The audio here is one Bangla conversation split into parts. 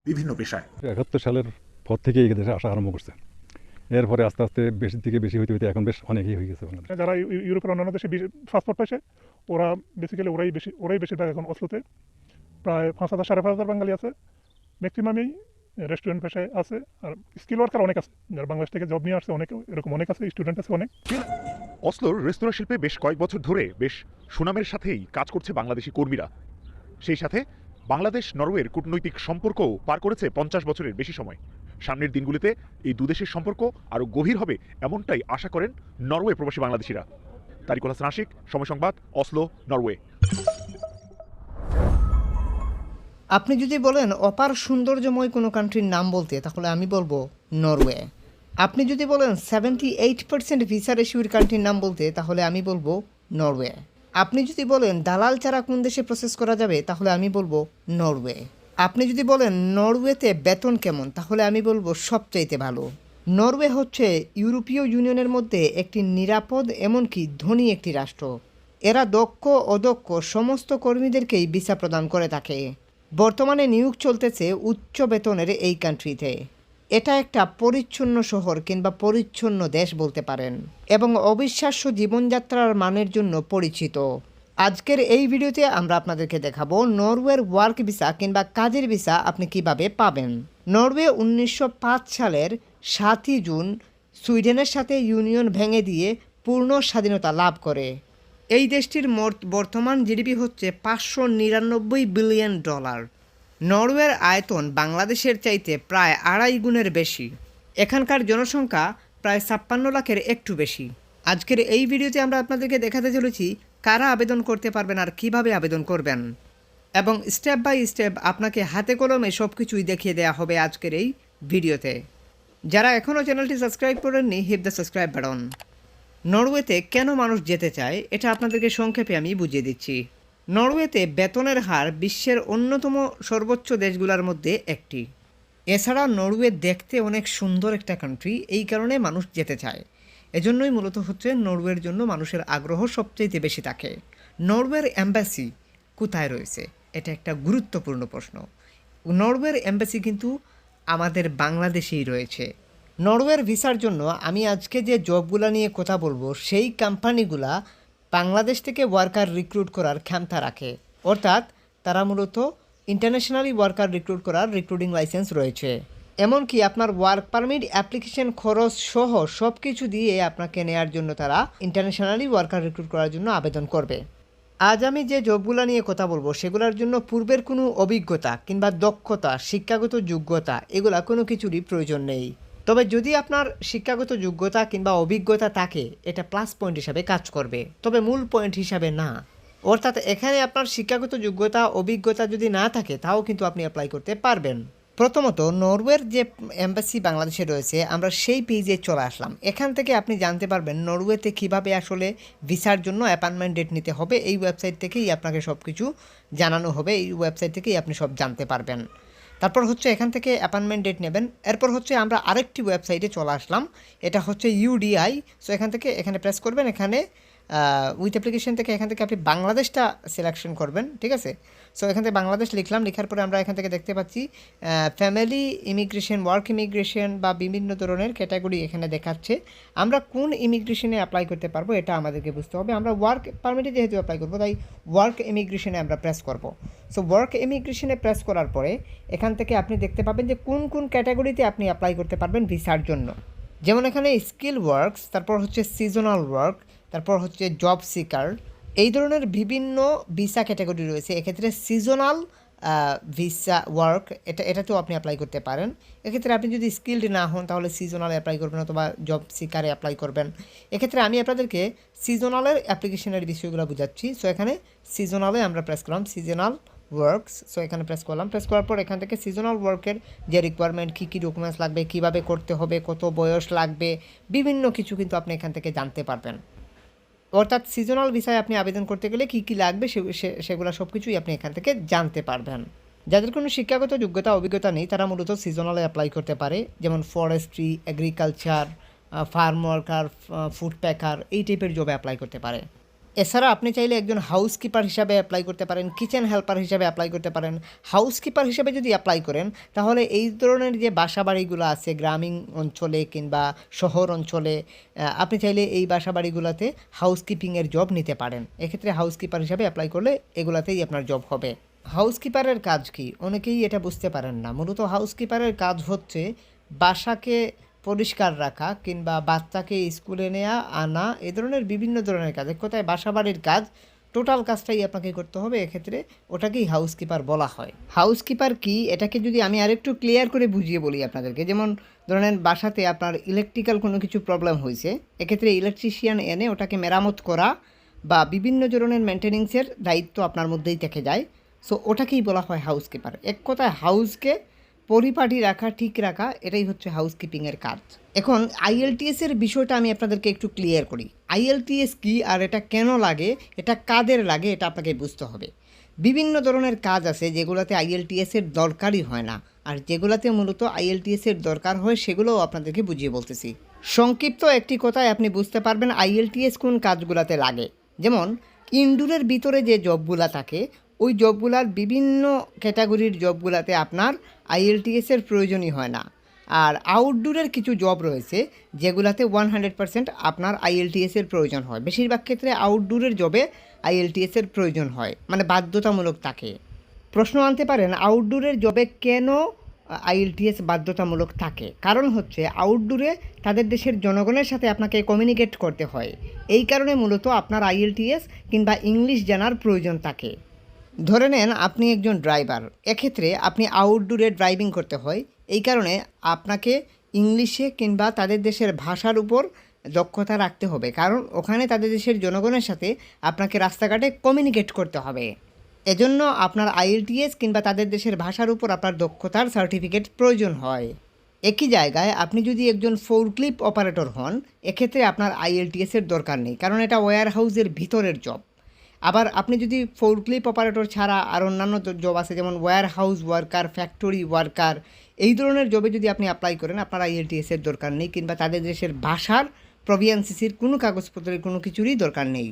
বিভিন্ন পেশায়। ৭১ সালের পর থেকে এই দেশে আসা আরম্ভ করছে। এরপরে আস্তে আস্তে বেশি থেকে বেশি হইতে হইতে এখন বেশ অনেকই হয়ে গেছে বাংলাদেশ। যারা ইউরোপের অন্যান্য দেশে পাসপোর্ট পাইছে, ওরা বেসিক্যালি ওরাই বেশিরভাগ এখন অসলোতে। প্রায় 5,000 5,500 বাঙালি আছে। ম্যাক্সিমামই রেস্টুরেন্ট পেশায় আছে। আর স্কিল ওয়ার্কার অনেক আছে, যারা বাংলাদেশ থেকে জব নিয়ে আসছে অনেক, এরকম অনেক আছে, স্টুডেন্ট আছে অনেক। অসলোর রেস্তোরাঁ শিল্পে বেশ কয়েক বছর ধরে বেশ সুনামের সাথেই কাজ করছে বাংলাদেশি কর্মীরা। সেই সাথে বাংলাদেশ নরওয়ের কূটনৈতিক সম্পর্কও পার করেছে 50 বছরের বেশি সময়। সামনের দিনগুলিতে এই দুদেশের সম্পর্ক আরও গভীর হবে এমনটাই আশা করেন নরওয়ে প্রবাসী বাংলাদেশিরা। তারিকুল হাসান আশিক, সময় সংবাদ, অসলো, নরওয়ে। আপনি যদি বলেন অপার সৌন্দর্যময় কোনো কান্ট্রির নাম বলতে, তাহলে আমি বলবো নরওয়ে। আপনি যদি বলেন 78% ভিসা রেশিওর কান্ট্রির নাম বলতে, তাহলে আমি বলবো নরওয়ে। আপনি যদি বলেন দালাল ছাড়া কোন দেশে প্রসেস করা যাবে, তাহলে আমি বলবো নরওয়ে। আপনি যদি বলেন নরওয়েতে বেতন কেমন, তাহলে আমি বলবো সবচাইতে ভালো। নরওয়ে হচ্ছে ইউরোপীয় ইউনিয়নের মধ্যে একটি নিরাপদ এমনকি ধনী একটি রাষ্ট্র। এরা দক্ষ অদক্ষ সমস্ত কর্মীদেরকেই ভিসা প্রদান করে থাকে। বর্তমানে নিয়োগ চলতেছে উচ্চ বেতনের এই কান্ট্রিতে। এটা একটা পরিচ্ছন্ন শহর কিংবা পরিচ্ছন্ন দেশ বলতে পারেন, এবং অবিশ্বাস্য জীবনযাত্রার মানের জন্য পরিচিত। আজকের এই ভিডিওতে আমরা আপনাদেরকে দেখাবো নরওয়ের ওয়ার্ক ভিসা কিংবা কাজের ভিসা আপনি কিভাবে পাবেন। নরওয়ে 1905 সালের 7ই জুন সুইডেনের সাথে ইউনিয়ন ভেঙে দিয়ে পূর্ণ স্বাধীনতা লাভ করে। এই দেশটির বর্তমান জিডিপি হচ্ছে $599 বিলিয়ন। নরওয়ের আয়তন বাংলাদেশের চাইতে প্রায় 2.5 গুণের বেশি। এখানকার জনসংখ্যা প্রায় 56 লাখের একটু বেশি। আজকের এই ভিডিওতে আমরা আপনাদেরকে দেখাতে চলেছি কারা আবেদন করতে পারবেন আর কিভাবে আবেদন করবেন, এবং স্টেপ বাই স্টেপ আপনাকে হাতে কলমে সব কিছুই দেখিয়ে দেওয়া হবে আজকের এই ভিডিওতে। যারা এখনও চ্যানেলটি সাবস্ক্রাইব করেননি, হিট দ্য সাবস্ক্রাইব বাটন। নরওয়েতে কেন মানুষ যেতে চায় এটা আপনাদেরকে সংক্ষেপে আমি বুঝিয়ে দিচ্ছি। নরওয়েতে বেতনের হার বিশ্বের অন্যতম সর্বোচ্চ দেশগুলোর মধ্যে একটি। এছাড়া নরওয়ে দেখতে অনেক সুন্দর একটা কান্ট্রি, এই কারণে মানুষ যেতে চায়। এজন্যই মূলত হচ্ছে নরওয়ের জন্য মানুষের আগ্রহ সবচেয়ে বেশি থাকে। নরওয়ের এম্বাসি কোথায় রয়েছে, এটা একটা গুরুত্বপূর্ণ প্রশ্ন। নরওয়ের এম্বাসি কিন্তু আমাদের বাংলাদেশেই রয়েছে। নরওয়ের ভিসার জন্য আমি আজকে যে জবগুলো নিয়ে কথা বলবো, সেই কোম্পানিগুলা বাংলাদেশ থেকে ওয়ার্কার রিক্রুট করার ক্ষমতা রাখে, অর্থাৎ তারা মূলত ইন্টারন্যাশনালি ওয়ার্কার রিক্রুট করার রিক্রুটিং লাইসেন্স রয়েছে। এমনকি আপনার ওয়ার্ক পারমিট অ্যাপ্লিকেশন খরচ সহ সব কিছু দিয়ে আপনাকে নেয়ার জন্য তারা ইন্টারন্যাশনালি ওয়ার্কার রিক্রুট করার জন্য আবেদন করবে। আজ আমি যে জবগুলো নিয়ে কথা বলবো, সেগুলোর জন্য পূর্বের কোনো অভিজ্ঞতা কিংবা দক্ষতা, শিক্ষাগত যোগ্যতা এগুলা কোনো কিছুরই প্রয়োজন নেই। তবে যদি আপনার শিক্ষাগত যোগ্যতা কিংবা অভিজ্ঞতা থাকে, এটা প্লাস পয়েন্ট হিসাবে কাজ করবে, তবে মূল পয়েন্ট হিসাবে না। অর্থাৎ এখানে আপনার শিক্ষাগত যোগ্যতা অভিজ্ঞতা যদি না থাকে, তাও কিন্তু আপনি অ্যাপ্লাই করতে পারবেন। প্রথমত নরওয়ের যে এম্বাসি বাংলাদেশে রয়েছে, আমরা সেই পেজে চলে আসলাম। এখান থেকে আপনি জানতে পারবেন নরওয়েতে কিভাবে আসলে ভিসার জন্য অ্যাপয়েন্টমেন্ট ডেট নিতে হবে। এই ওয়েবসাইট থেকেই আপনাকে সব কিছু জানানো হবে, এই ওয়েবসাইট থেকেই আপনি সব জানতে পারবেন। তারপর হচ্ছে এখান থেকে অ্যাপয়েন্টমেন্ট ডেট নেবেন। এরপর হচ্ছে আমরা আরেকটি ওয়েবসাইটে চলে আসলাম, এটা হচ্ছে ইউডিআই। সো এখান থেকে এখানে প্রেস করবেন, এখানে উইথ অ্যাপ্লিকেশন থেকে এখান থেকে আপনি বাংলাদেশটা সিলেকশন করবেন, ঠিক আছে। সো এখান থেকে বাংলাদেশ লিখলাম, লেখার পরে আমরা এখান থেকে দেখতে পাচ্ছি ফ্যামিলি ইমিগ্রেশন, ওয়ার্ক ইমিগ্রেশন বা বিভিন্ন ধরনের ক্যাটাগরি এখানে দেখাচ্ছে। আমরা কোন ইমিগ্রেশনে অ্যাপ্লাই করতে পারবো এটা আমাদেরকে বুঝতে হবে। আমরা ওয়ার্ক পারমিটে যেহেতু অ্যাপ্লাই করবো, তাই ওয়ার্ক ইমিগ্রেশনে আমরা প্রেস করব। সো ওয়ার্ক ইমিগ্রেশনে প্রেস করার পরে এখান থেকে আপনি দেখতে পাবেন যে কোন কোন ক্যাটাগরিতে আপনি অ্যাপ্লাই করতে পারবেন ভিসার জন্য। যেমন এখানে স্কিল ওয়ার্কস, তারপর হচ্ছে সিজনাল ওয়ার্ক, তারপর হচ্ছে জব সিকার, এই ধরনের বিভিন্ন ভিসা ক্যাটাগরি রয়েছে। এক্ষেত্রে সিজনাল ভিসা ওয়ার্ক এটাতেও আপনি অ্যাপ্লাই করতে পারেন। এক্ষেত্রে আপনি যদি স্কিলড না হন, তাহলে সিজনালে অ্যাপ্লাই করবেন অথবা জব সিকারে অ্যাপ্লাই করবেন। এক্ষেত্রে আমি আপনাদেরকে সিজনালের অ্যাপ্লিকেশনের বিষয়গুলো বুঝাচ্ছি। সো এখানে সিজনালে আমরা প্রেস করলাম, সিজনাল ওয়ার্কস। সো এখানে প্রেস করলাম, প্রেস করার পর এখান থেকে সিজনাল ওয়ার্কের যে রিকোয়ারমেন্ট, কী কী ডকুমেন্টস লাগবে, কীভাবে করতে হবে, কত বয়স লাগবে, বিভিন্ন কিছু কিন্তু আপনি এখান থেকে জানতে পারবেন। অর্থাৎ সিজনাল ভিসায় আপনি আবেদন করতে গেলে কী কী লাগবে সেগুলো সব কিছুই আপনি এখান থেকে জানতে পারবেন। যাদের কোনো শিক্ষাগত যোগ্যতা অভিজ্ঞতা নেই, তারা মূলত সিজনালে অ্যাপ্লাই করতে পারে, যেমন forestry, agriculture, farm worker, food packer, এই টাইপের জবে অ্যাপ্লাই করতে পারে। এছাড়া আপনি চাইলে একজন হাউসকিপার হিসাবে অ্যাপ্লাই করতে পারেন, কিচেন হেল্পার হিসাবে অ্যাপ্লাই করতে পারেন। হাউসকিপার হিসাবে যদি অ্যাপ্লাই করেন তাহলে এই ধরনের যে বাসাবাড়িগুলো আছে গ্রামীণ অঞ্চলে কিংবা শহর অঞ্চলে, আপনি চাইলে এই বাসাবাড়িগুলোতে হাউসকিপিংয়ের জব নিতে পারেন। এক্ষেত্রে হাউসকিপার হিসাবে অ্যাপ্লাই করলে এগুলাতেই আপনার জব হবে। হাউসকিপারের কাজ কি? অনেকেই এটা বুঝতে পারেন না। মূলত হাউসকিপারের কাজ হচ্ছে বাসাকে পরিষ্কার রাখা কিংবা বাচ্চাকে স্কুলে নেওয়া আনা, এ ধরনের বিভিন্ন ধরনের কাজ, এক কথায় বাসাবাড়ির কাজ, টোটাল কাজটাই আপনাকে করতে হবে। এক্ষেত্রে ওটাকেই হাউসকিপার বলা হয়। হাউসকিপার কি, এটাকে যদি আমি আরেকটু ক্লিয়ার করে বুঝিয়ে বলি আপনাদেরকে, যেমন ধরেন বাসাতে আপনার ইলেকট্রিক্যাল কোনো কিছু প্রবলেম হয়েছে, এক্ষেত্রে ইলেকট্রিশিয়ান এনে ওটাকে মেরামত করা বা বিভিন্ন ধরনের মেনটেনেন্সের দায়িত্ব আপনার মধ্যেই থেকে যায়। সো ওটাকেই বলা হয় হাউসকিপার। এক কথায় হাউসকে পরিপাটি রাখা, ঠিক রাখা, এটাই হচ্ছে হাউসকিপিংয়ের কাজ। এখন আইএলটিএসের বিষয়টা আমি আপনাদেরকে একটু ক্লিয়ার করি। আইএলটিএস কী আর এটা কেন লাগে, এটা কাদের লাগে, এটা আপনাকে বুঝতে হবে। বিভিন্ন ধরনের কাজ আছে যেগুলোতে আইএলটিএসের দরকারই হয় না, আর যেগুলোতে মূলত আইএলটিএসের দরকার হয় সেগুলোও আপনাদেরকে বুঝিয়ে বলতেছি। সংক্ষিপ্ত একটি কথায় আপনি বুঝতে পারবেন আইএলটিএস কোন কাজগুলোতে লাগে। যেমন ইনডোরের ভিতরে যে জবগুলা থাকে, ওই জবগুলার বিভিন্ন ক্যাটাগরির জবগুলাতে আপনার আইএলটিএসের প্রয়োজনই হয় না। আর আউটডোরের কিছু জব রয়েছে যেগুলাতে 100% আপনার আইএলটিএসের প্রয়োজন হয়। বেশিরভাগ ক্ষেত্রে আউটডোরের জবে আইএলটিএসের প্রয়োজন হয়, মানে বাধ্যতামূলক থাকে। প্রশ্ন আনতে পারেন আউটডোরের জবে কেন আইএলটিএস বাধ্যতামূলক থাকে? কারণ হচ্ছে আউটডোরে তাদের দেশের জনগণের সাথে আপনাকে কমিউনিকেট করতে হয়। এই কারণে মূলত আপনার আইএলটিএস কিংবা ইংলিশ জানার প্রয়োজন থাকে। ধরে নেন আপনি একজন ড্রাইভার, এক্ষেত্রে আপনি আউটডোরে ড্রাইভিং করতে হয়, এই কারণে আপনাকে ইংলিশে কিংবা তাদের দেশের ভাষার উপর দক্ষতা রাখতে হবে, কারণ ওখানে তাদের দেশের জনগণের সাথে আপনাকে রাস্তাঘাটে কমিউনিকেট করতে হবে। এজন্য আপনার আইএলটিএস কিংবা তাদের দেশের ভাষার উপর আপনার দক্ষতার সার্টিফিকেট প্রয়োজন হয়। একই জায়গায় আপনি যদি একজন ফোরক্লিপ অপারেটর হন, এক্ষেত্রে আপনার আইএলটিএসের দরকার নেই, কারণ এটা ওয়্যার হাউসের ভিতরের জব। আবার আপনি যদি ফোরক্লিপ অপারেটর ছাড়া আর অন্যান্য জব আছে যেমন warehouse worker, factory worker, এই ধরনের জবে যদি আপনি অ্যাপ্লাই করেন আপনার আইএলটিএসের দরকার নেই, কিংবা তাদের দেশের ভাষার প্রভিএনসিসির কোনো কাগজপত্রের কোনো কিছুরই দরকার নেই।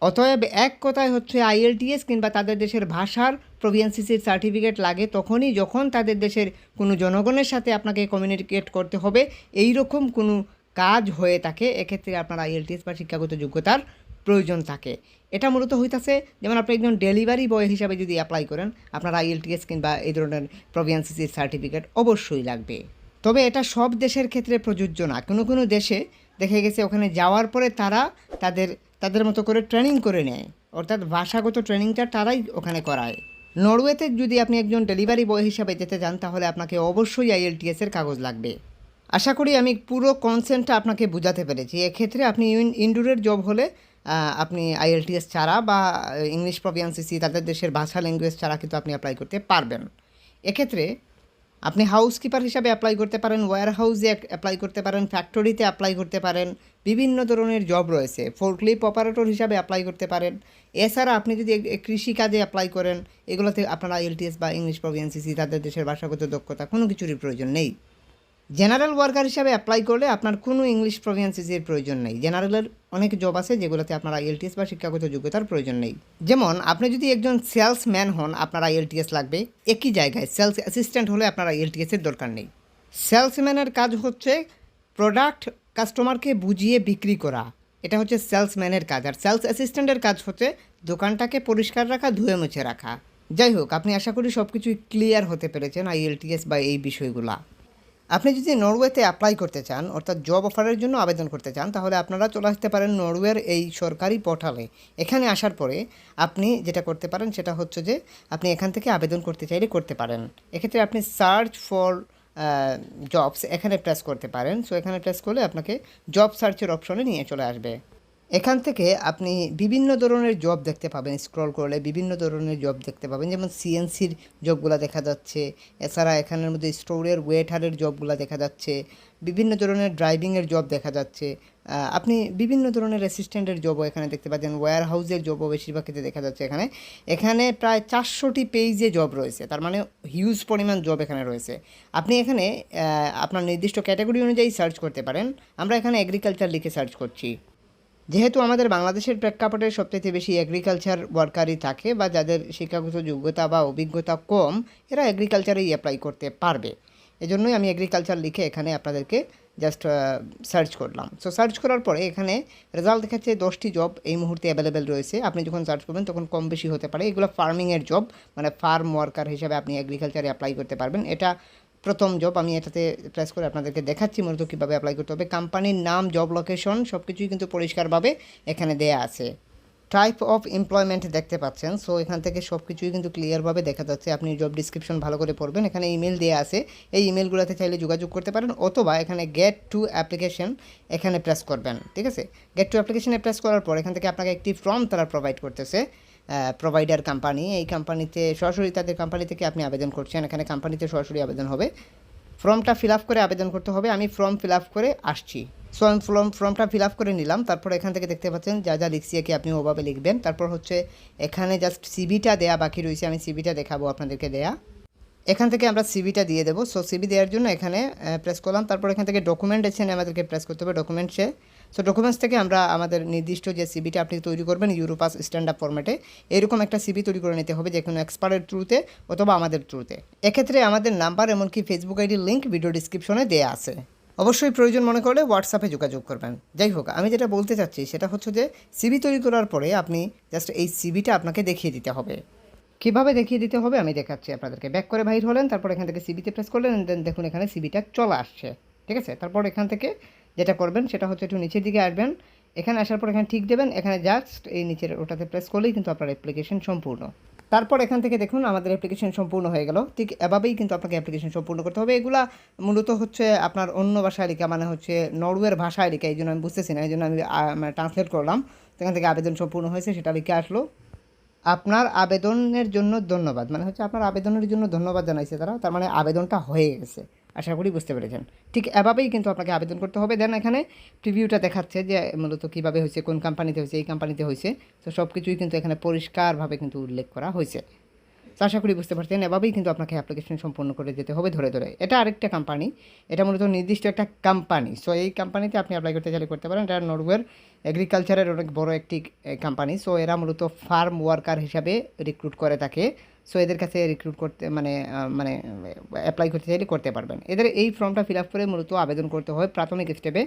অতএব এক কথায় হচ্ছে আইএলটিএস কিংবা তাদের দেশের ভাষার প্রভিএনসিসির সার্টিফিকেট লাগে তখনই যখন তাদের দেশের কোনো জনগণের সাথে আপনাকে কমিউনিকেট করতে হবে, এই রকম কোনো কাজ হয়ে থাকে, এক্ষেত্রে আপনার আইএলটিএস বা শিক্ষাগত যোগ্যতার প্রয়োজন থাকে। এটা মূলত হইতাছে যেমন আপনি একজন ডেলিভারি বয় হিসাবে যদি অ্যাপ্লাই করেন আপনার আইএলটিএস কিংবা এই ধরনের প্রভিএনসিসির সার্টিফিকেট অবশ্যই লাগবে। তবে এটা সব দেশের ক্ষেত্রে প্রযোজ্য না। কোনো কোনো দেশে দেখা গেছে ওখানে যাওয়ার পরে তারা তাদের মতো করে ট্রেনিং করে নেয়, অর্থাৎ ভাষাগত ট্রেনিংটা তারাই ওখানে করায়। নরওয়েতে যদি আপনি একজন ডেলিভারি বয় হিসাবে যেতে চান তাহলে আপনাকে অবশ্যই আইএলটিএসের কাগজ লাগবে। আশা করি আমি পুরো কনসেপ্টটা আপনাকে বোঝাতে পেরেছি। এক্ষেত্রে আপনি ইনডোরের জব হলে আপনি আইএলটিএস ছাড়া বা ইংলিশ প্রভিএনসিসি তাদের দেশের ভাষা ল্যাঙ্গুয়েজ ছাড়া কিন্তু আপনি অ্যাপ্লাই করতে পারবেন। এক্ষেত্রে আপনি হাউসকিপার হিসাবে অ্যাপ্লাই করতে পারেন, ওয়্যার হাউসে অ্যাপ্লাই করতে পারেন, ফ্যাক্টরিতে অ্যাপ্লাই করতে পারেন, বিভিন্ন ধরনের জব রয়েছে। ফোরক্লিপ অপারেটর হিসাবে অ্যাপ্লাই করতে পারেন। এছাড়া আপনি যদি কৃষিকাজে অ্যাপ্লাই করেন, এগুলোতে আপনার আইএলটিএস বা ইংলিশ প্রভিএনসিসি তাদের দেশের ভাষাগত দক্ষতা কোনো কিছুরই প্রয়োজন নেই। জেনারেল ওয়ার্কার হিসাবে অ্যাপ্লাই করলে আপনার কোনো ইংলিশ প্রভিএনসিসির প্রয়োজন নেই। জেনারেলের অনেক জব আছে যেগুলোতে আপনার আইএলটিএস বা শিক্ষাগত যোগ্যতার প্রয়োজন নেই। যেমন আপনি যদি একজন সেলসম্যান হন আপনার আইএলটিএস লাগবে, একই জায়গায় সেলস অ্যাসিস্ট্যান্ট হলে আপনার আইএলটিএসের দরকার নেই। সেলসম্যানের কাজ হচ্ছে প্রোডাক্ট কাস্টমারকে বুঝিয়ে বিক্রি করা, এটা হচ্ছে সেলসম্যানের কাজ। আর সেলস অ্যাসিস্ট্যান্টের কাজ হচ্ছে দোকানটাকে পরিষ্কার রাখা, ধুয়ে মুছে রাখা। যাই হোক, আপনি আশা করি সব কিছুই ক্লিয়ার হতে পেরেছেন আইএলটিএস বা এই বিষয়গুলা। আপনি যদি নরওয়েতে অ্যাপ্লাই করতে চান, অর্থাৎ জব অফারের জন্য আবেদন করতে চান, তাহলে আপনারা চলে আসতে পারেন নরওয়ের এই সরকারি পোর্টালে। এখানে আসার পরে আপনি যেটা করতে পারেন সেটা হচ্ছে যে আপনি এখান থেকে আবেদন করতে চাইলে করতে পারেন। এক্ষেত্রে আপনি সার্চ ফর জবস এখানে প্রেস করতে পারেন। সো এখানে প্রেস করলে আপনাকে জব সার্চের অপশনে নিয়ে চলে আসবে। এখান থেকে আপনি বিভিন্ন ধরনের জব দেখতে পাবেন, স্ক্রল করলে বিভিন্ন ধরনের জব দেখতে পাবেন, যেমন সিএনসির জবগুলো দেখা যাচ্ছে। এছাড়া এখানের মধ্যে স্টোরের ওয়েটারের জবগুলো দেখা যাচ্ছে, বিভিন্ন ধরনের ড্রাইভিংয়ের জব দেখা যাচ্ছে। আপনি বিভিন্ন ধরনের অ্যাসিস্ট্যান্টের জবও এখানে দেখতে পাচ্ছেন, ওয়্যার হাউসের জবও বেশিরভাগ ক্ষেত্রে দেখা যাচ্ছে। এখানে প্রায় 400টি পেজে জব রয়েছে, তার মানে হিউজ পরিমাণ জব এখানে রয়েছে। আপনি এখানে আপনার নির্দিষ্ট ক্যাটাগরি অনুযায়ী সার্চ করতে পারেন। আমরা এখানে এগ্রিকালচার লিখে সার্চ করছি। যেহেতু আমাদের বাংলাদেশের প্রেক্ষাপটে সবচেয়ে বেশি এগ্রিকালচার ওয়ার্কারই থাকে বা যাদের শিক্ষাগত যোগ্যতা বা অভিজ্ঞতা কম, এরা এগ্রিকালচারেই অ্যাপ্লাই করতে পারবে। এজন্যই আমি এগ্রিকালচার লিখে এখানে আপনাদেরকে জাস্ট সার্চ করলাম। সো সার্চ করার পরে এখানে রেজাল্ট দেখাচ্ছে 10টি জব এই মুহূর্তে অ্যাভেলেবেল রয়েছে। আপনি যখন সার্চ করবেন তখন কম বেশি হতে পারে। এগুলো ফার্মিংয়ের জব, মানে ফার্ম ওয়ার্কার হিসেবে আপনি এগ্রিকালচারে অ্যাপ্লাই করতে পারবেন। এটা প্রথম জব। আমি এটাতে প্রেস করে আপনাদেরকে দেখাচ্ছি মূলত কীভাবে অ্যাপ্লাই করতে হবে। কোম্পানির নাম, জব লোকেশন সব কিছুই কিন্তু পরিষ্কারভাবে এখানে দেয়া আছে। টাইপ অফ এমপ্লয়মেন্ট দেখতে পাচ্ছেন। সো এখান থেকে সব কিছুই কিন্তু ক্লিয়ারভাবে দেখা যাচ্ছে। আপনি জব ডিসক্রিপশন ভালো করে পড়বেন। এখানে ইমেল দেওয়া আছে, এই ইমেলগুলোতে চাইলে যোগাযোগ করতে পারেন, অথবা এখানে গেট টু অ্যাপ্লিকেশন এখানে প্রেস করবেন। ঠিক আছে, গেট টু অ্যাপ্লিকেশনে প্রেস করার পর এখান থেকে আপনাকে একটি ফর্ম তারা প্রোভাইড করতেছে। প্রোভাইডার কোম্পানি, এই কোম্পানিতে সরাসরি তাদের কোম্পানি থেকে আপনি আবেদন করছেন। এখানে কোম্পানিতে সরাসরি আবেদন হবে। ফর্মটা ফিল আপ করে আবেদন করতে হবে। আমি ফর্ম ফিল আপ করে আসছি। সো আমি ফর্মটা ফিল আপ করে নিলাম। তারপর এখান থেকে দেখতে পাচ্ছেন যা যা লিখছি কি আপনি ওভাবে লিখবেন। তারপর হচ্ছে এখানে জাস্ট সিভিটা দেয়া বাকি রয়েছে, আমি সিভিটা দেখাবো আপনাদেরকে দেয়া। এখান থেকে আমরা সিভিটা দিয়ে দেবো। সো সিভি দেওয়ার জন্য এখানে প্রেস করলাম। তারপর এখান থেকে ডকুমেন্টেশনে আমাদেরকে প্রেস করতে হবে, ডকুমেন্টসে। সো ডকুমেন্টস থেকে আমরা আমাদের নির্দিষ্ট যে সিভিটা আপনি তৈরি করবেন ইউরোপাস স্ট্যান্ডার্ড ফরম্যাটে, এরকম একটা সিভি তৈরি করে নিতে হবে, যে কোনো এক্সপার্টের থ্রুতে অথবা আমাদের থ্রুতে। এক্ষেত্রে আমাদের নাম্বার এমনকি ফেসবুক আইডির লিঙ্ক ভিডিও ডিসক্রিপশনে দেওয়া আছে। অবশ্যই প্রয়োজন মনে করলে হোয়াটসঅ্যাপে যোগাযোগ করবেন। যাই হোক, আমি যেটা বলতে চাচ্ছি সেটা হচ্ছে যে সিভি তৈরি করার পরে আপনি জাস্ট এই সিভিটা আপনাকে দেখিয়ে দিতে হবে। কীভাবে দেখিয়ে দিতে হবে আমি দেখাচ্ছি আপনাদেরকে। ব্যাক করে বাইর হলেন, তারপর এখান থেকে সিভিতে প্রেস করলেন, দেন দেখুন এখানে সিভিটা চলে আসছে। ঠিক আছে, তারপর এখান থেকে যেটা করবেন সেটা হচ্ছে একটু নিচের দিকে আসবেন। এখানে আসার পর এখানে ঠিক দেবেন। এখানে জাস্ট এই নিচের ওটাতে প্রেস করলেই কিন্তু আপনার অ্যাপ্লিকেশন সম্পূর্ণ। তারপর এখান থেকে দেখুন আমাদের অ্যাপ্লিকেশন সম্পূর্ণ হয়ে গেল। ঠিক এভাবেই কিন্তু আপনাকে অ্যাপ্লিকেশন সম্পূর্ণ করতে হবে। এগুলা মূলত হচ্ছে আপনার অন্য ভাষায় লেখা, মানে হচ্ছে নরওয়ের ভাষায় লেখা, এই জন্য আমি বুঝতেছি না, এই জন্য আমি ট্রান্সলেট করলাম। সেখান থেকে আবেদন সম্পূর্ণ হয়েছে সেটা লিখে আসলো। আপনার আবেদনের জন্য ধন্যবাদ, মানে হচ্ছে আপনার আবেদনের জন্য ধন্যবাদ জানাইছে তারা, তার মানে আবেদনটা হয়ে গেছে। আশা করি বুঝতে পেরেছেন। ঠিক এভাবেই কিন্তু আপনাকে আবেদন করতে হবে। দেন এখানে প্রিভিউটা দেখাচ্ছে যে মূলত কীভাবে হয়েছে, কোন কোম্পানিতে হয়েছে, এই কোম্পানিতে হয়েছে। তো সব কিছুই কিন্তু এখানে পরিষ্কারভাবে কিন্তু উল্লেখ করা হয়েছে। তো আশা করি বুঝতে পারছেন। এভাবেই কিন্তু আপনাকে অ্যাপ্লিকেশন সম্পূর্ণ করে যেতে হবে ধরে ধরে। এটা আরেকটা কোম্পানি, এটা মূলত নির্দিষ্ট একটা কোম্পানি। সো এই কোম্পানিতে আপনি অ্যাপ্লাই করতে চাইলে করতে পারেন। এটা নরওয়ের এগ্রিকালচারের অনেক বড় একটি কোম্পানি। সো এরা মূলত ফার্ম ওয়ার্কার হিসাবে রিক্রুট করে থাকে। সো এদের কাছে রিক্রুট করতে মানে অ্যাপ্লাই করতে চাইলে করতে পারবেন। এদের এই ফর্মটা ফিল আপ করে মূলত আবেদন করতে হয় প্রাথমিক স্টেপে।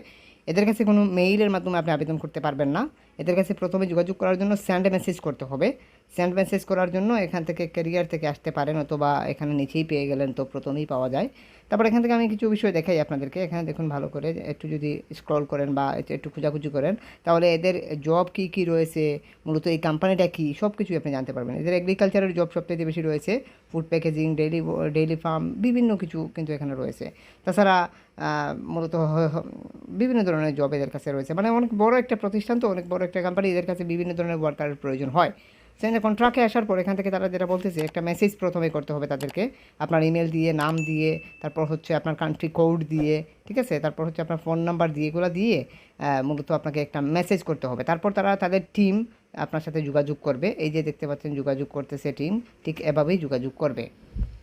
এদের কাছে কোনো মেইলের মাধ্যমে আপনি আবেদন করতে পারবেন না। এদের কাছে প্রথমে যোগাযোগ করার জন্য সেন্ড মেসেজ করতে হবে। সেন্ড মেসেজ করার জন্য এখান থেকে ক্যারিয়ার থেকে আসতে পারেন, অথবা এখানে নিচেই পেয়ে গেলেন তো প্রথমেই পাওয়া যায়। তারপর এখান থেকে আমি কিছু বিষয় দেখাই আপনাদেরকে। এখানে দেখুন ভালো করে, একটু যদি স্ক্রল করেন বা একটু খোঁজাখুঁজি করেন তাহলে এদের জব কী কী রয়েছে, মূলত এই কোম্পানিটা কী, সব কিছুই আপনি জানতে পারবেন। এদের এগ্রিকালচারের জব সবথেকে বেশি রয়েছে, ফুড প্যাকেজিং, ডেইলি ফার্ম, বিভিন্ন কিছু কিন্তু এখানে রয়েছে। তাছাড়া মূলত বিভিন্ন ধরনের জব এদের কাছে রয়েছে, মানে অনেক বড় একটা প্রতিষ্ঠান, তো অনেক বড় একটা কোম্পানি, এদের কাছে বিভিন্ন ধরনের ওয়ার্কারের প্রয়োজন হয়। সেখানে কন্ট্রাক্টে আসার পর এখান থেকে তারা যেটা বলতেছে, একটা মেসেজ প্রথমে করতে হবে তাদেরকে, আপনার ইমেল দিয়ে, নাম দিয়ে, তারপর হচ্ছে আপনার কান্ট্রি কোড দিয়ে, ঠিক আছে, তারপর হচ্ছে আপনার ফোন নাম্বার দিয়ে, এগুলো দিয়ে মূলত আপনাকে একটা মেসেজ করতে হবে। তারপর তারা তাদের টিম আপনার সাথে যোগাযোগ করবে। এই যে দেখতে পাচ্ছেন যোগাযোগ করতেছে টিম, ঠিক এভাবেই যোগাযোগ করবে।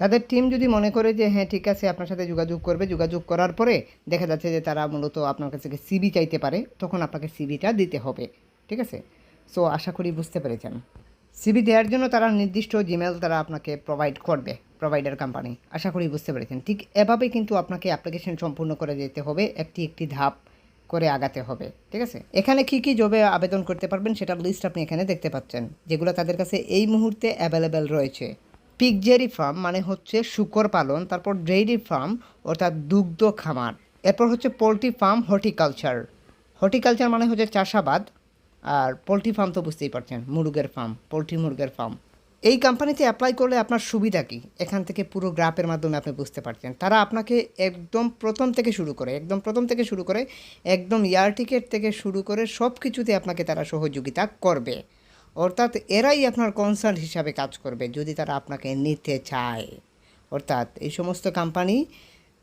তাদের টিম যদি মনে করে যে হ্যাঁ ঠিক আছে আপনার সাথে যোগাযোগ করবে, যোগাযোগ করার পরে দেখা যাচ্ছে যে তারা মূলত আপনার কাছ থেকে সিভি চাইতে পারে, তখন আপনাকে সিভিটা দিতে হবে। ঠিক আছে, সো আশা করি বুঝতে পেরেছেন। সিভি দেওয়ার জন্য তারা নির্দিষ্ট জিমেল তারা আপনাকে প্রোভাইড করবে, প্রোভাইডার কোম্পানি। আশা করি বুঝতে পেরেছেন। ঠিক এভাবেই কিন্তু আপনাকে অ্যাপ্লিকেশন সম্পূর্ণ করে যেতে হবে, একটি একটি ধাপ করে আগাতে হবে। ঠিক আছে, এখানে কি কি জবে আবেদন করতে পারবেন সেটার লিস্ট আপনি এখানে দেখতে পাচ্ছেন, যেগুলো তাদের কাছে এই মুহূর্তে অ্যাভেলেবেল রয়েছে। পিগজেরি ফার্ম মানে হচ্ছে শূকর পালন, তারপর ডেইরি ফার্ম অর্থাৎ দুগ্ধ খামার, এরপর হচ্ছে পোলট্রি ফার্ম, হর্টিকালচার। হর্টিকালচার মানে হচ্ছে চাষাবাদ, আর পোলট্রি ফার্ম তো বুঝতেই পারছেন, মুরগের ফার্ম, পোলট্রি মুরগের ফার্ম। এই কোম্পানিতে অ্যাপ্লাই করলে আপনার সুবিধা কী, এখান থেকে পুরো গ্রাফের মাধ্যমে আপনি বুঝতে পারছেন। তারা আপনাকে একদম প্রথম থেকে শুরু করে একদম এয়ার টিকেট থেকে শুরু করে সব কিছুতে আপনাকে তারা সহযোগিতা করবে। অর্থাৎ এরাই আপনার কনসাল্ট হিসাবে কাজ করবে যদি তারা আপনাকে নিতে চায়। অর্থাৎ এই সমস্ত কোম্পানি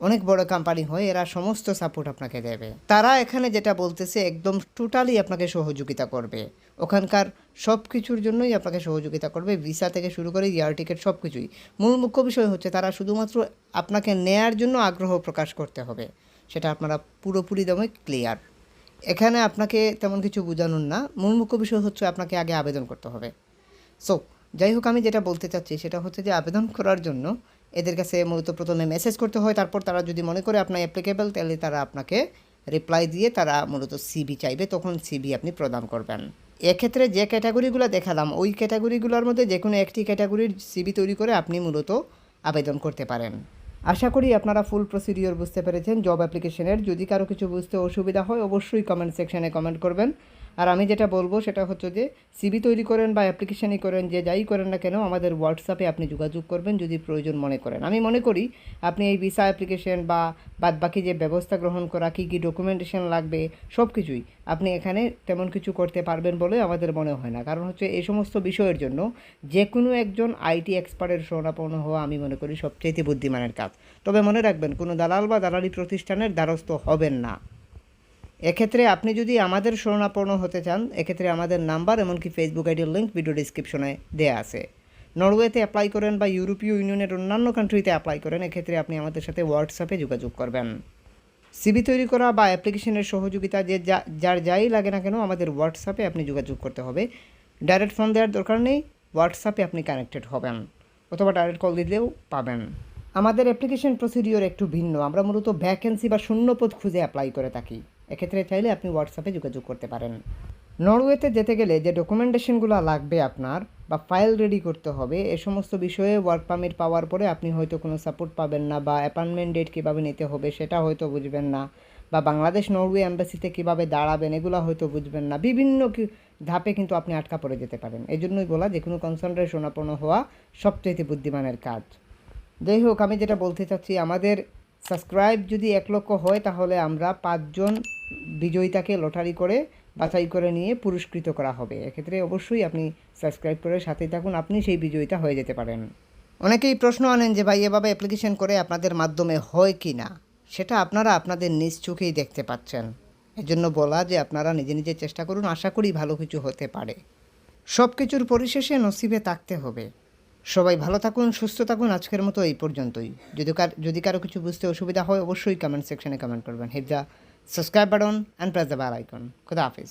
অনেক বড় কোম্পানি হয়, এরা সমস্ত সাপোর্ট আপনাকে দেবে। তারা এখানে যেটা বলতেছে একদম টোটালি আপনাকে সহযোগিতা করবে, ওখানকার সব কিছুর জন্যই আপনাকে সহযোগিতা করবে, ভিসা থেকে শুরু করে এয়ার টিকিট সব কিছুই। মূল মুখ্য বিষয় হচ্ছে তারা শুধুমাত্র আপনাকে নেয়ার জন্য আগ্রহ প্রকাশ করতে হবে, সেটা আপনারা পুরোপুরি দমে ক্লিয়ার। এখানে আপনাকে তেমন কিছু বোঝানোর না, মূল মুখ্য বিষয় হচ্ছে আপনাকে আগে আবেদন করতে হবে। সো যাই হোক, আমি যেটা বলতে চাচ্ছি সেটা হচ্ছে যে আবেদন করার জন্য এদের কাছে মূলত প্রথমে মেসেজ করতে হয়, তারপর তারা যদি মনে করে আপনার অ্যাপ্লিকেবল তাহলে তারা আপনাকে রিপ্লাই দিয়ে তারা মূলত সিভি চাইবে, তখন সিভি আপনি প্রদান করবেন। এক্ষেত্রে যে ক্যাটাগরিগুলো দেখালাম ওই ক্যাটাগরিগুলোর মধ্যে যে কোনো একটি ক্যাটাগরির সিভি তৈরি করে আপনি মূলত আবেদন করতে পারেন। আশা করি আপনারা ফুল প্রসিডিওর বুঝতে পেরেছেন জব অ্যাপ্লিকেশনের। যদি কারো কিছু বুঝতে অসুবিধা হয় অবশ্যই কমেন্ট সেকশনে কমেন্ট করবেন। আর আমি যেটা বলবো সেটা হচ্ছে যে সিভি তৈরি করেন বা অ্যাপ্লিকেশনই করেন, যে যাই করেন না কেন আমাদের হোয়াটসঅ্যাপে আপনি যোগাযোগ করবেন যদি প্রয়োজন মনে করেন। আমি মনে করি আপনি এই ভিসা অ্যাপ্লিকেশন বা বাদবাকি যে ব্যবস্থা গ্রহণ করা, কী কী ডকুমেন্টেশন লাগবে সব কিছুই আপনি এখানে তেমন কিছু করতে পারবেন বলে আমাদের মনে হয় না। কারণ হচ্ছে এই সমস্ত বিষয়ের জন্য যে কোনো একজন আইটি এক্সপার্টের শরণাপন্ন হওয়া আমি মনে করি সবচেয়ে বুদ্ধিমানের কাজ। তবে মনে রাখবেন, কোনো দালাল বা দালালি প্রতিষ্ঠানের দ্বারস্থ হবেন না। এক্ষেত্রে আপনি যদি আমাদের শরণাপন্ন হতে চান, এক্ষেত্রে আমাদের নাম্বার এমনকি ফেসবুক আইডির লিঙ্ক ভিডিও ডিসক্রিপশনে দেওয়া আছে। নরওয়েতে অ্যাপ্লাই করেন বা ইউরোপীয় ইউনিয়নের অন্যান্য কান্ট্রিতে অ্যাপ্লাই করেন, এক্ষেত্রে আপনি আমাদের সাথে হোয়াটসঅ্যাপে যোগাযোগ করবেন। সিভি তৈরি করা বা অ্যাপ্লিকেশনের সহযোগিতা যার যাই লাগে না কেন আমাদের হোয়াটসঅ্যাপে আপনি যোগাযোগ করতে হবে। ডাইরেক্ট ফোন দেওয়ার দরকার নেই, হোয়াটসঅ্যাপে আপনি কানেক্টেড হবেন অথবা ডাইরেক্ট কল দিলেও পাবেন। আমাদের অ্যাপ্লিকেশন প্রসিডিওর একটু ভিন্ন, আমরা মূলত ভ্যাকেন্সি বা শূন্যপদ খুঁজে অ্যাপ্লাই করে থাকি। এক্ষেত্রে চাইলে আপনি হোয়াটসঅ্যাপে যোগাযোগ করতে পারেন। নরওয়েতে যেতে গেলে যে ডকুমেন্টেশনগুলো লাগবে আপনার বা ফাইল রেডি করতে হবে, এ সমস্ত বিষয়ে ওয়ার্ক পারমিট পাওয়ার পরে আপনি হয়তো কোনো সাপোর্ট পাবেন না, বা অ্যাপয়েন্টমেন্ট ডেট কীভাবে নিতে হবে সেটা হয়তো বুঝবেন না, বা বাংলাদেশ নরওয়ে অ্যাম্বাসিতে কীভাবে দাঁড়াবেন এগুলো হয়তো বুঝবেন না। বিভিন্ন ধাপে কিন্তু আপনি আটকা পড়ে যেতে পারেন। এই জন্যই বলা যে কোনো কনসার্নের শরণাপন্ন হওয়া সবচেয়ে বুদ্ধিমানের কাজ। যাই হোক, আমি যেটা বলতে চাচ্ছি, আমাদের সাবস্ক্রাইব যদি 1 লক্ষ হয় তাহলে আমরা 5 জন বিজয়িতাকে লটারি করে বাছাই করে নিয়ে পুরস্কৃত করা হবে। এক্ষেত্রে অবশ্যই আপনি সাবস্ক্রাইব করে সাথেই থাকুন, আপনি সেই বিজয়িতা হয়ে যেতে পারেন। অনেকেই প্রশ্ন আনেন যে ভাই এভাবে অ্যাপ্লিকেশন করে আপনাদের মাধ্যমে হয় কি না, সেটা আপনারা আপনাদের নিজ চোখেই দেখতে পাচ্ছেন। এজন্য বলা যে আপনারা নিজে নিজে চেষ্টা করুন, আশা করি ভালো কিছু হতে পারে। সব কিছুর পরিশেষে নসিবে থাকতে হবে। সবাই ভালো থাকুন, সুস্থ থাকুন। আজকের মতো এই পর্যন্তই। যদি কারো কিছু বুঝতে অসুবিধা হয় অবশ্যই কমেন্ট সেকশনে কমেন্ট করবেন। Hit the subscribe button and press the bell icon. খুদা হাফিজ।